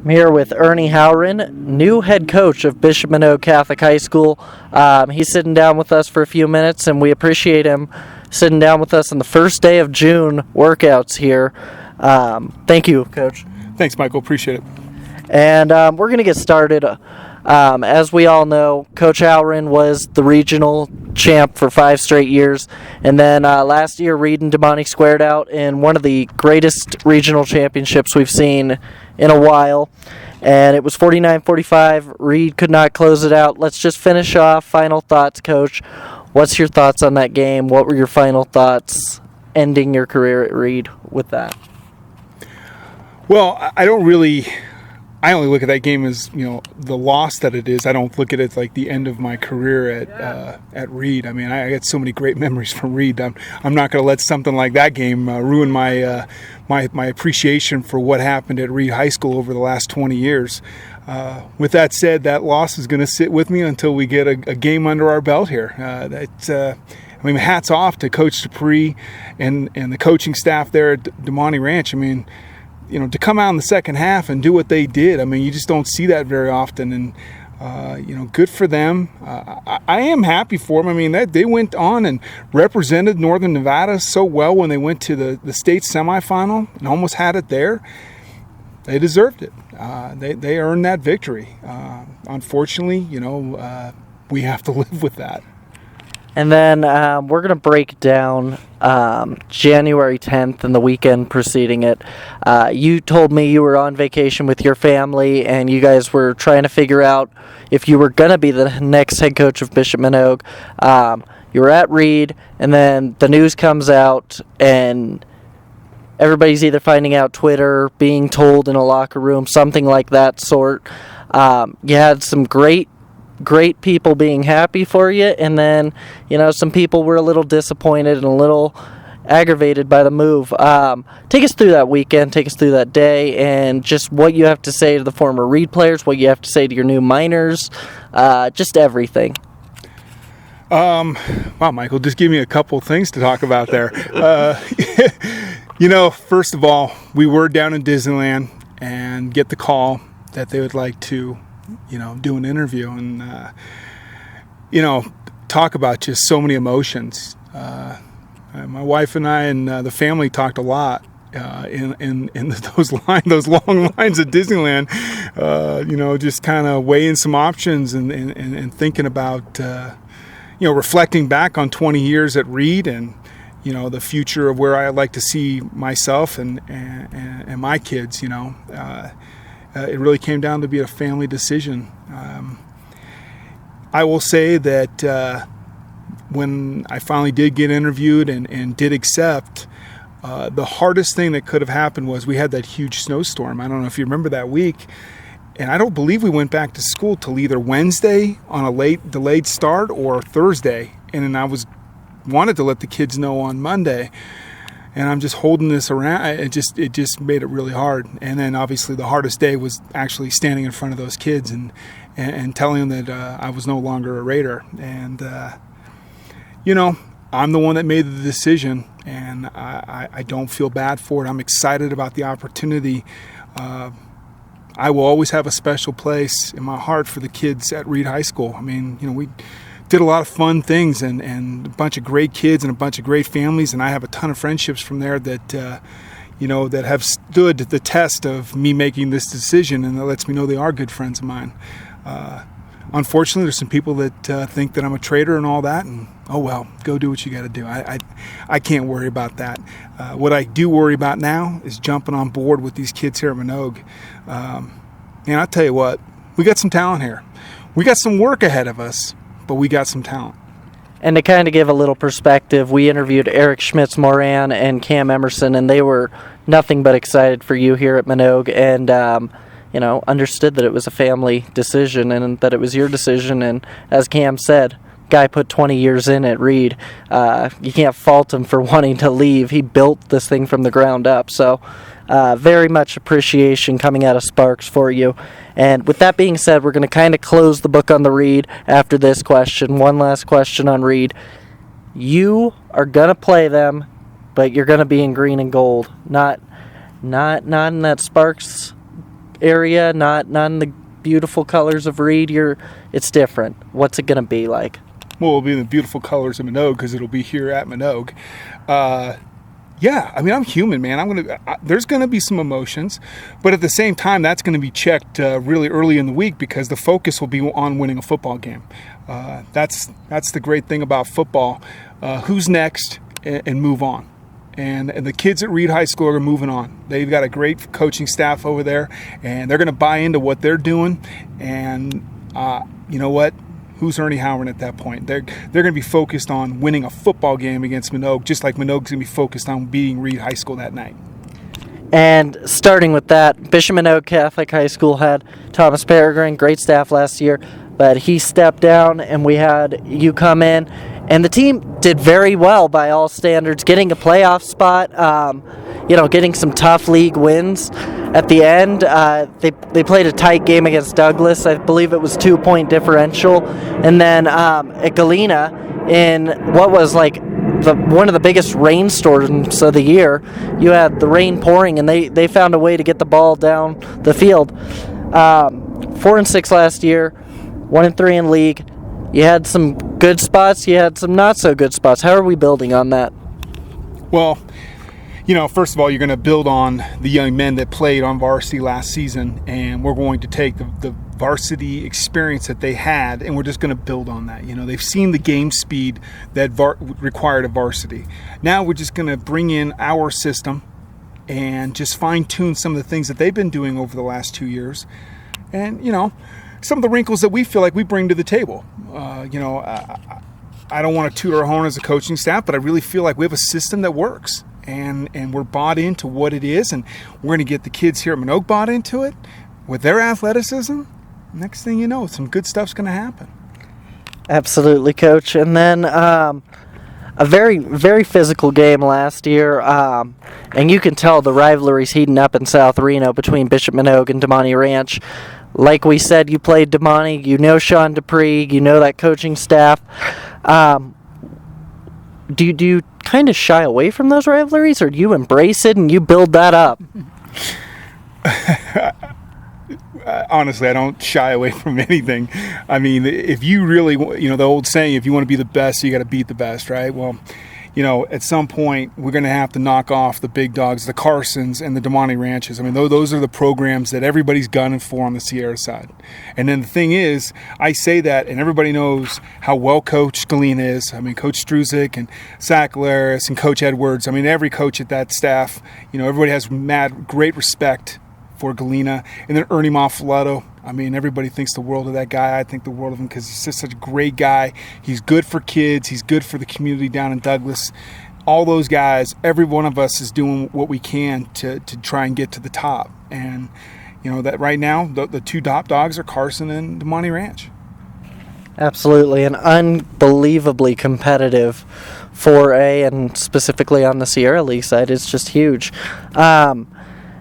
I'm here with Ernie Howren, new head coach of Bishop Manogue Catholic High School. He's sitting down with us for a few minutes, and we appreciate him sitting down with us on the first day of June workouts here. Thank you, Coach. Thanks, Michael. Appreciate it. And we're going to get started. As we all know, Coach Howren was the regional champ for 5 straight years. And then last year, Reed and Demani squared out in one of the greatest regional championships we've seen in a while. And it was 49-45. Reed could not close it out. Let's just finish off. Final thoughts, Coach. What's your thoughts on that game? What were your final thoughts ending your career at Reed with that? Well, I only look at that game as, the loss that it is. I don't look at it like the end of my career at Reed. I mean, I got so many great memories from Reed. I'm not going to let something like that game ruin my appreciation for what happened at Reed High School over the last 20 years. With that said, that loss is going to sit with me until we get a game under our belt here. Hats off to Coach Dupree and the coaching staff there at Demani Ranch. I mean, to come out in the second half and do what they did, you just don't see that very often. And, good for them. I am happy for them. They went on and represented Northern Nevada so well when they went to the state semifinal and almost had it there. They deserved it. They earned that victory. Unfortunately, we have to live with that. And then we're going to break down January 10th and the weekend preceding it. You told me you were on vacation with your family and you guys were trying to figure out if you were going to be the next head coach of Bishop Manogue. You were at Reed, and then the news comes out and everybody's either finding out Twitter, being told in a locker room, something like that sort. You had some great people being happy for you, and then some people were a little disappointed and a little aggravated by the move. Take us through that weekend, take us through that day, and just what you have to say to the former Reed players, what you have to say to your new minors, just everything. Wow, Michael, just give me a couple things to talk about there. First of all, we were down in Disneyland and get the call that they would like to do an interview and, talk about just so many emotions. My wife and I and the family talked a lot in those long lines at Disneyland, just kind of weighing some options and thinking about, reflecting back on 20 years at Reed and, the future of where I'd like to see myself and my kids, it really came down to be a family decision. I will say that when I finally did get interviewed and did accept, the hardest thing that could have happened was we had that huge snowstorm. I don't know if you remember that week. And I don't believe we went back to school till either Wednesday on a late delayed start or Thursday. And then I wanted to let the kids know on Monday. And I'm just holding this around. It just made it really hard. And then obviously the hardest day was actually standing in front of those kids and telling them that I was no longer a Raider. And, I'm the one that made the decision, and I don't feel bad for it. I'm excited about the opportunity. I will always have a special place in my heart for the kids at Reed High School. We did a lot of fun things and a bunch of great kids and a bunch of great families, and I have a ton of friendships from there that that have stood the test of me making this decision, and that lets me know they are good friends of mine. Unfortunately, there's some people that think that I'm a traitor and all that, and oh well, go do what you got to do. I can't worry about that. What I do worry about now is jumping on board with these kids here at Manogue. And I'll tell you what, we got some talent here. We got some work ahead of us, but we got some talent. And to kind of give a little perspective, we interviewed Eric Schmitz-Moran and Cam Emerson, and they were nothing but excited for you here at Manogue, and understood that it was a family decision and that it was your decision. And as Cam said, guy put 20 years in at Reed. You can't fault him for wanting to leave. He built this thing from the ground up. So very much appreciation coming out of Sparks for you. And with that being said, we're going to kind of close the book on the Reed after this question. One last question on Reed. You are going to play them, but you're going to be in green and gold. Not in that Sparks area, not in the beautiful colors of Reed. It's different. What's it gonna be like? Well, it'll be in the beautiful colors of Manogue because it'll be here at Manogue. Yeah, I mean, I'm human, man. There's gonna be some emotions, but at the same time, that's gonna be checked really early in the week because the focus will be on winning a football game. That's the great thing about football. Who's next, and move on. And the kids at Reed High School are moving on. They've got a great coaching staff over there, and they're going to buy into what they're doing. And you know what? Who's Ernie Howren at that point? They're going to be focused on winning a football game against Manogue, just like Manogue's going to be focused on beating Reed High School that night. And starting with that, Bishop Manogue Catholic High School had Thomas Peregrine, great staff last year, but he stepped down, and we had you come in. And the team did very well by all standards, getting a playoff spot, getting some tough league wins. At the end, they played a tight game against Douglas. I believe it was 2-point differential. And then at Galena, in what was like one of the biggest rainstorms of the year, you had the rain pouring, and they found a way to get the ball down the field. 4-6 last year, 1-3 in league. You had some good spots, you had some not so good spots. How are we building on that? Well, first of all, you're going to build on the young men that played on varsity last season, and we're going to take the varsity experience that they had, and we're just going to build on that. They've seen the game speed that required a varsity. Now we're just going to bring in our system and just fine-tune some of the things that they've been doing over the last 2 years. And, some of the wrinkles that we feel like we bring to the table. I don't want to toot our horn as a coaching staff, but I really feel like we have a system that works, and we're bought into what it is, and we're going to get the kids here at Manogue bought into it with their athleticism. Next thing you know, some good stuff's going to happen. Absolutely, Coach. And then a very, very physical game last year, and you can tell the rivalry's heating up in South Reno between Bishop Manogue and Damani Ranch. Like we said, you played Damani, you know Sean Dupree, you know that coaching staff. Do you kind of shy away from those rivalries, or do you embrace it and you build that up? Honestly, I don't shy away from anything. I mean, if you really, the old saying, if you want to be the best, you got to beat the best, right? Well, at some point, we're going to have to knock off the big dogs, the Carsons and the Damani Ranches. I mean, those are the programs that everybody's gunning for on the Sierra side. And then the thing is, I say that, and everybody knows how well coached Galena is. I mean, Coach Struzik and Sackleris and Coach Edwards. I mean, every coach at that staff, everybody has great respect for Galena. And then Ernie Howren. I mean, everybody thinks the world of that guy. I think the world of him because he's just such a great guy. He's good for kids. He's good for the community down in Douglas. All those guys, every one of us is doing what we can to try and get to the top. And, that right now, the two top dogs are Carson and Damani Ranch. Absolutely. An unbelievably competitive 4A, and specifically on the Sierra League side, it's just huge. Now,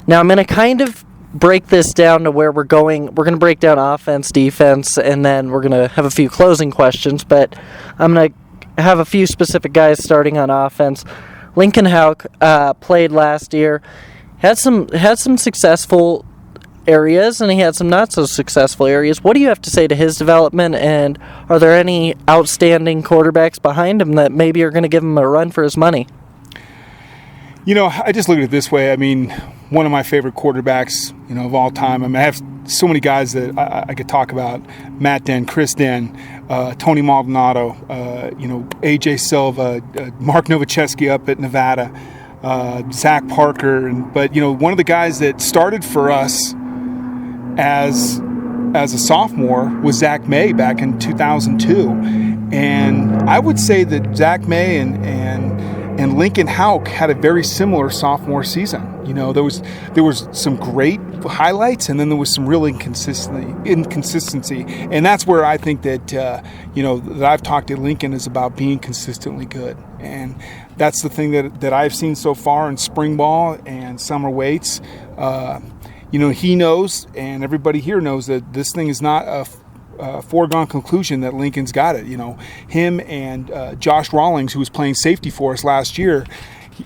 I'm going to kind of break this down to where we're going. We're going to break down offense, defense, and then we're going to have a few closing questions, but I'm going to have a few specific guys starting on offense. Lincoln Houck played last year, had some successful areas, and he had some not so successful areas. What do you have to say to his development, and are there any outstanding quarterbacks behind him that maybe are going to give him a run for his money? I just look at it this way. I mean, one of my favorite quarterbacks, of all time. I mean, I have so many guys that I could talk about. Matt Den, Chris Den, Tony Maldonado, AJ Silva, Mark Nowaczewski up at Nevada, Zach Parker. But one of the guys that started for us as a sophomore was Zach May back in 2002. And I would say that Zach May and Lincoln Houck had a very similar sophomore season. There was some great highlights, and then there was some real inconsistency. And that's where I think that that I've talked to Lincoln is about being consistently good. And that's the thing that I've seen so far in spring ball and summer weights. He knows, and everybody here knows, that this thing is not a foregone conclusion that Lincoln's got it. Him and Josh Rawlings, who was playing safety for us last year,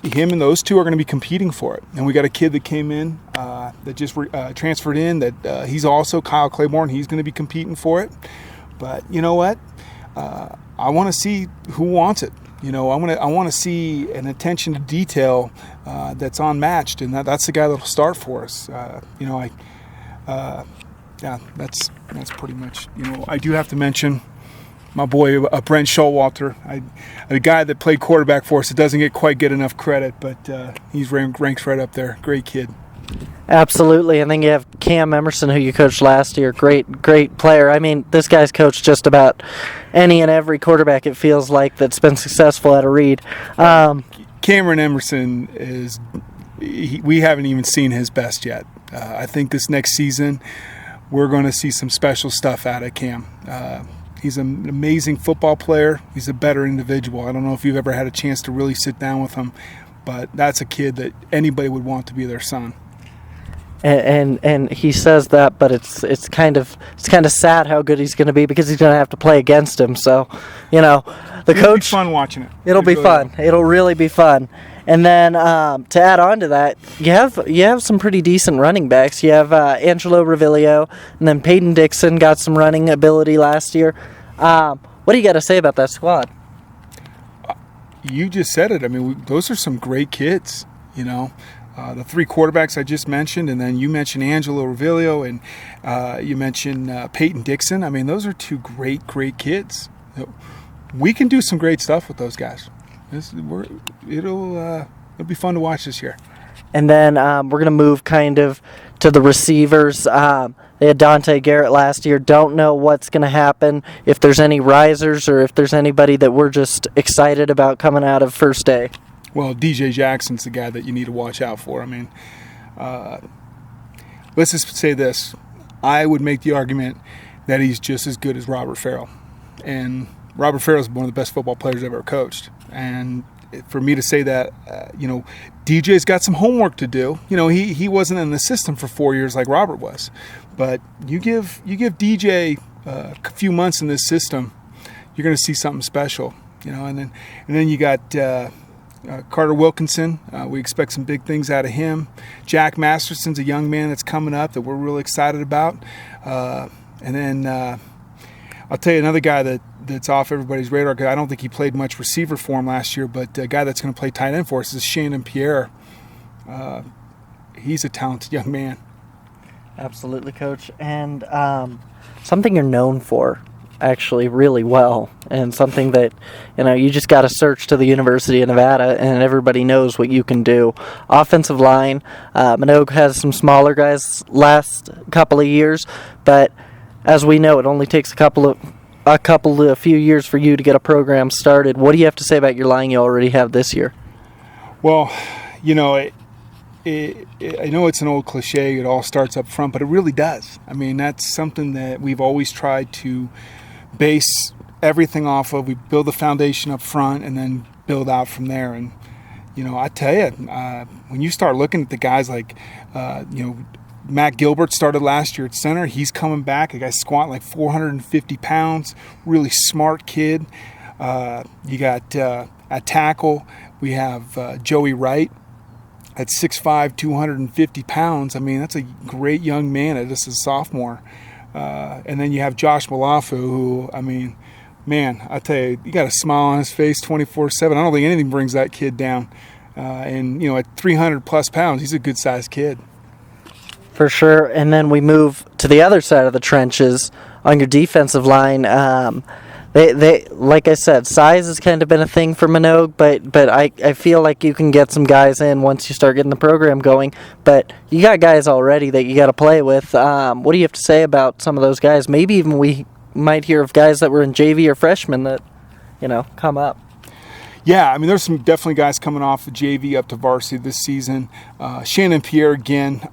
him and those two are going to be competing for it. And we got a kid that came in that just transferred in that he's also Kyle Claiborne. He's going to be competing for it. But you know what? I want to see who wants it. I want to see an attention to detail that's unmatched, and that's the guy that'll start for us. Yeah, that's pretty much. I do have to mention my boy Brent Showalter, a guy that played quarterback for us that doesn't quite get enough credit, but he's ranks right up there. Great kid. Absolutely, and then you have Cam Emerson, who you coached last year. Great player. I mean, this guy's coached just about any and every quarterback, it feels like, that's been successful at a Reed. Cameron Emerson we haven't even seen his best yet. I think this next season we're going to see some special stuff out of Cam. He's an amazing football player. He's a better individual. I don't know if you've ever had a chance to really sit down with him, but that's a kid that anybody would want to be their son. And he says that, but it's kind of sad how good he's going to be because he's going to have to play against him. So, the coach. It'll be fun watching it. It'll be fun. It'll really be fun. And then to add on to that, you have some pretty decent running backs. You have Angelo Revilio, and then Peyton Dixon got some running ability last year. What do you got to say about that squad? You just said it. I mean, those are some great kids. The three quarterbacks I just mentioned, and then you mentioned Angelo Revilio, and you mentioned Peyton Dixon. I mean, those are two great kids. We can do some great stuff with those guys. It'll be fun to watch this year. And then we're going to move kind of to the receivers. They had Dante Garrett last year. Don't know what's going to happen, if there's any risers or if there's anybody that we're just excited about coming out of first day. Well, DJ Jackson's the guy that you need to watch out for. I mean, let's just say this. I would make the argument that he's just as good as Robert Farrell. And Robert Farrell is one of the best football players I've ever coached. And for me to say that, DJ's got some homework to do. He wasn't in the system for 4 years like Robert was. But you give DJ a few months in this system, you're going to see something special. And then you got Carter Wilkinson. We expect some big things out of him. Jack Masterson's a young man that's coming up that we're really excited about. And then I'll tell you another guy that's off everybody's radar, because I don't think he played much receiver for him last year, but a guy that's going to play tight end for us is Shannon Pierre. He's a talented young man. Absolutely, Coach. And something you're known for, actually, really well, and something that, you just got to search to the University of Nevada, and everybody knows what you can do. Offensive line, Manogue has some smaller guys last couple of years, but as we know, it only takes a few years for you to get a program started. What do you have to say about your line you already have this year? Well, I know it's an old cliche, it all starts up front, but it really does. I mean, that's something that we've always tried to base everything off of. We build the foundation up front and then build out from there. And, I tell you, when you start looking at the guys like, Matt Gilbert started last year at center. He's coming back. A guy squatting like 450 pounds. Really smart kid. You got at tackle, we have Joey Wright at 6'5", 250 pounds. I mean, that's a great young man. This is a sophomore. And then you have Josh Malafu, who, I mean, man, I tell you, you got a smile on his face 24/7. I don't think anything brings that kid down. And, at 300-plus pounds, he's a good-sized kid. For sure. And then we move to the other side of the trenches on your defensive line. They like I said, size has kind of been a thing for Manogue, but I feel like you can get some guys in once you start getting the program going. But you got guys already that you got to play with. What do you have to say about some of those guys? Maybe even we might hear of guys that were in JV or freshmen that, come up. Yeah, I mean, there's some definitely guys coming off of JV up to varsity this season. Shannon Pierre, again,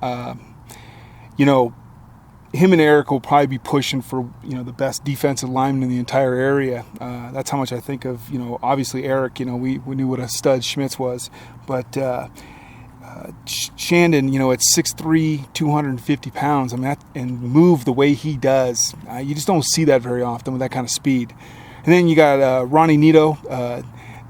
him and Eric will probably be pushing for, the best defensive lineman in the entire area. That's how much I think of, obviously Eric, we knew what a stud Schmitz was. But Shandon, at 6'3", 250 pounds, I mean, and move the way he does, you just don't see that very often with that kind of speed. And then you got Ronnie Nito,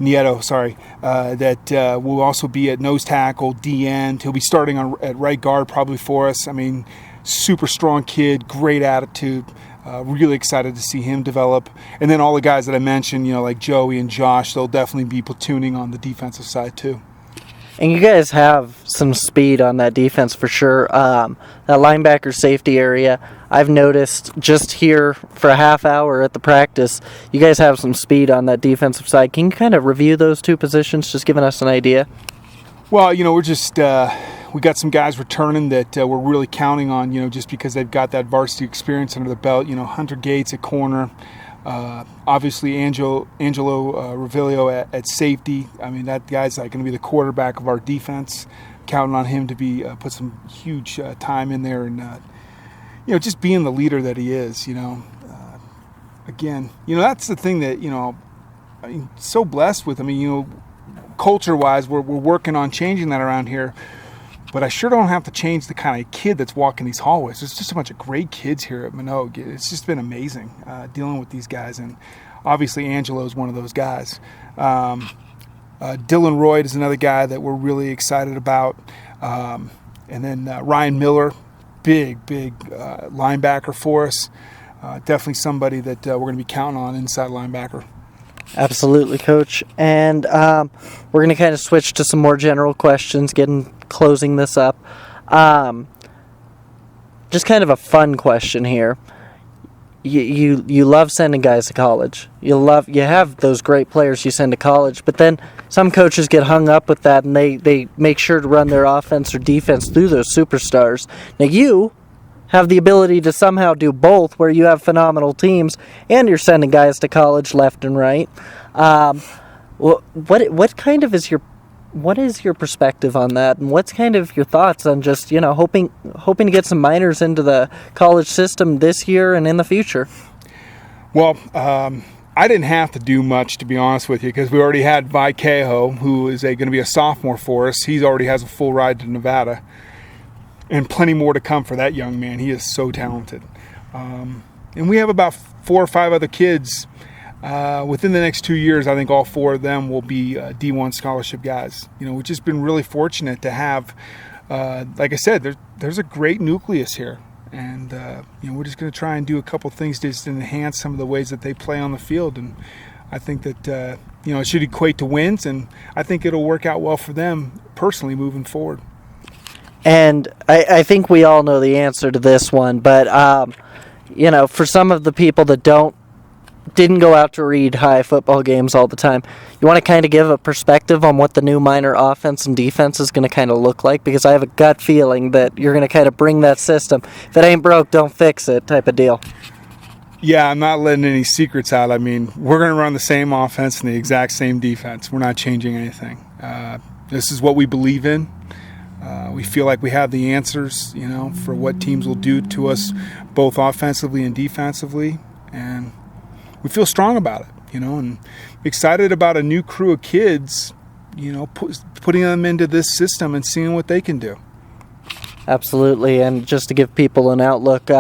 Nieto, sorry, that will also be at nose tackle, D end. He'll be starting at right guard probably for us. I mean, super strong kid, great attitude. Really excited to see him develop. And then all the guys that I mentioned, like Joey and Josh, they'll definitely be platooning on the defensive side too. And you guys have some speed on that defense for sure. That linebacker safety area, I've noticed just here for a half hour at the practice, you guys have some speed on that defensive side. Can you kind of review those two positions, just giving us an idea? Well, we're just we got some guys returning that we're really counting on, just because they've got that varsity experience under the belt. Hunter Gates at corner. Obviously, Angelo Revilio at safety. I mean, that guy's going to be the quarterback of our defense. Counting on him to be put some huge time in there and just being the leader that he is. Again, that's the thing that I'm so blessed with. I mean, culture-wise, we're working on changing that around here. But I sure don't have to change the kind of kid that's walking these hallways. There's just a bunch of great kids here at Manogue. It's just been amazing dealing with these guys. And obviously Angelo is one of those guys. Dylan Royd is another guy that we're really excited about. And then Ryan Miller, big linebacker for us. Definitely somebody that we're going to be counting on, inside linebacker. Absolutely, Coach. And we're going to kind of switch to some more general questions, closing this up. Just kind of a fun question here. You love sending guys to college. You have those great players you send to college, but then some coaches get hung up with that, and they make sure to run their offense or defense through those superstars. Now you have the ability to somehow do both, where you have phenomenal teams and you're sending guys to college left and right. What is your perspective on that, and what's kind of your thoughts on just hoping to get some minors into the college system this year and in the future? Well, I didn't have to do much, to be honest with you, because we already had Vi Cahill, who is going to be a sophomore for us. He already has a full ride to Nevada. And plenty more to come for that young man. He is so talented. And we have about 4 or 5 other kids. Within the next 2 years, I think all 4 of them will be D1 scholarship guys. We've just been really fortunate to have, like I said, there's a great nucleus here. And, we're just going to try and do a couple things to just enhance some of the ways that they play on the field. And I think that, it should equate to wins. And I think it'll work out well for them personally moving forward. And I think we all know the answer to this one, but for some of the people that didn't go out to Reed High football games all the time, you want to kind of give a perspective on what the new minor offense and defense is going to kind of look like, because I have a gut feeling that you're going to kind of bring that system. If it ain't broke, don't fix it type of deal. Yeah, I'm not letting any secrets out. I mean, we're going to run the same offense and the exact same defense. We're not changing anything. This is what we believe in. We feel like we have the answers, for what teams will do to us, both offensively and defensively, and we feel strong about it, and excited about a new crew of kids, putting them into this system and seeing what they can do. Absolutely, and just to give people an outlook,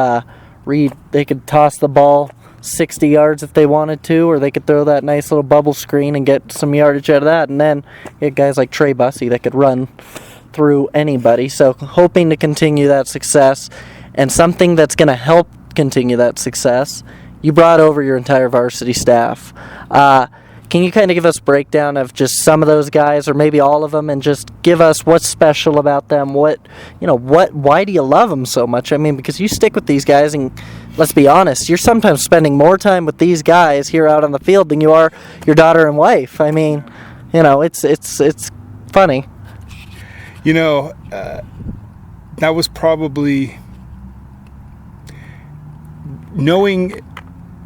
Reed, they could toss the ball 60 yards if they wanted to, or they could throw that nice little bubble screen and get some yardage out of that, and then get guys like Trey Bussey that could run through anybody. So hoping to continue that success, and something that's going to help continue that success, you brought over your entire varsity staff. Can you kind of give us a breakdown of just some of those guys, or maybe all of them, and just give us what's special about them? Why do you love them so much? I mean, because you stick with these guys, and let's be honest, you're sometimes spending more time with these guys here out on the field than you are your daughter and wife. I mean, it's funny. That was probably knowing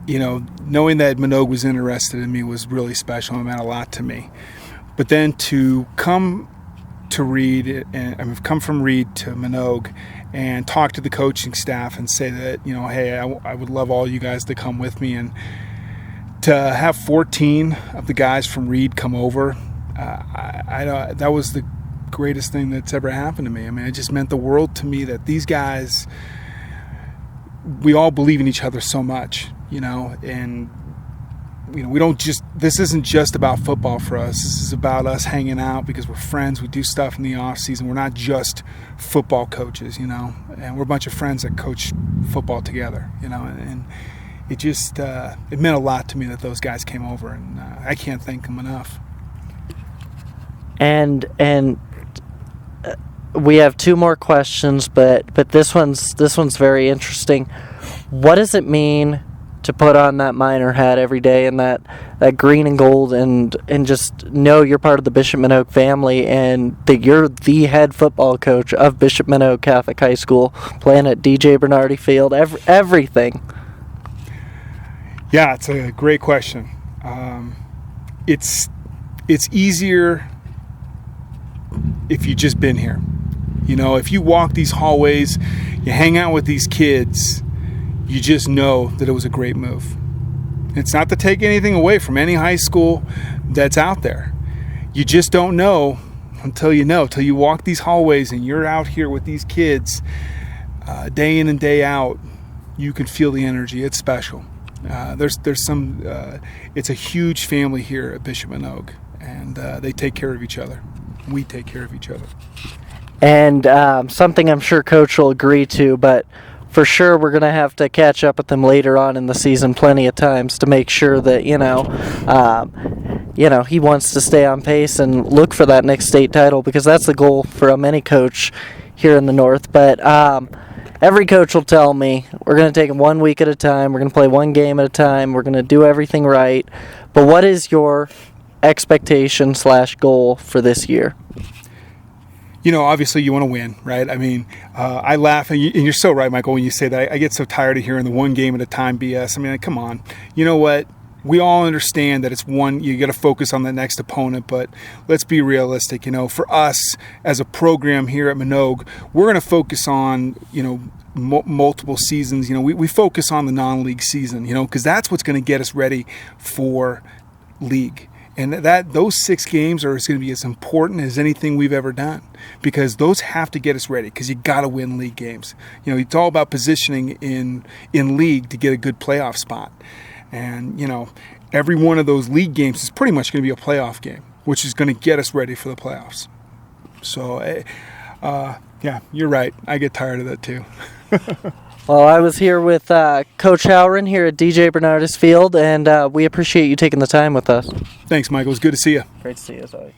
that Manogue was interested in me was really special. It meant a lot to me. But then to come to Reed, and come from Reed to Manogue and talk to the coaching staff and say that, hey, I would love all you guys to come with me, and to have 14 of the guys from Reed come over, that was the greatest thing that's ever happened to me. I mean, it just meant the world to me that these guys, we all believe in each other so much, and we don't just, this isn't just about football for us. This is about us hanging out because we're friends. We do stuff in the off season. We're not just football coaches, and we're a bunch of friends that coach football together, and it just, it meant a lot to me that those guys came over, and I can't thank them enough. And we have two more questions, but this one's very interesting. What does it mean to put on that Miner hat every day and that green and gold and just know you're part of the Bishop Manogue family and that you're the head football coach of Bishop Manogue Catholic High School, playing at DJ Bernardi Field, everything? Yeah, it's a great question. It's easier if you've just been here. If you walk these hallways, you hang out with these kids, you just know that it was a great move. It's not to take anything away from any high school that's out there. You just don't know until you walk these hallways and you're out here with these kids day in and day out. You can feel the energy. It's special. There's some. It's a huge family here at Bishop Manogue, and they take care of each other. We take care of each other. And something I'm sure Coach will agree to, but for sure we're going to have to catch up with them later on in the season plenty of times to make sure that, he wants to stay on pace and look for that next state title, because that's the goal for any coach here in the North. But every coach will tell me we're going to take it 1 week at a time, we're going to play one game at a time, we're going to do everything right. But what is your expectation / goal for this year? Obviously you want to win, right? I mean, I laugh, and you're so right, Michael, when you say that. I get so tired of hearing the one game at a time BS. I mean, come on. You know what? We all understand that it's one, you got to focus on the next opponent, but let's be realistic. For us as a program here at Manogue, we're going to focus on, multiple seasons. We focus on the non-league season, because that's what's going to get us ready for league. And those 6 games are going to be as important as anything we've ever done, because those have to get us ready, because you got to win league games. It's all about positioning in league to get a good playoff spot. And, every one of those league games is pretty much going to be a playoff game, which is going to get us ready for the playoffs. So, yeah, you're right. I get tired of that too. Well, I was here with Coach Howren here at DJ Bernardis Field, and we appreciate you taking the time with us. Thanks, Michael. It was good to see you. Great to see you, Zoe.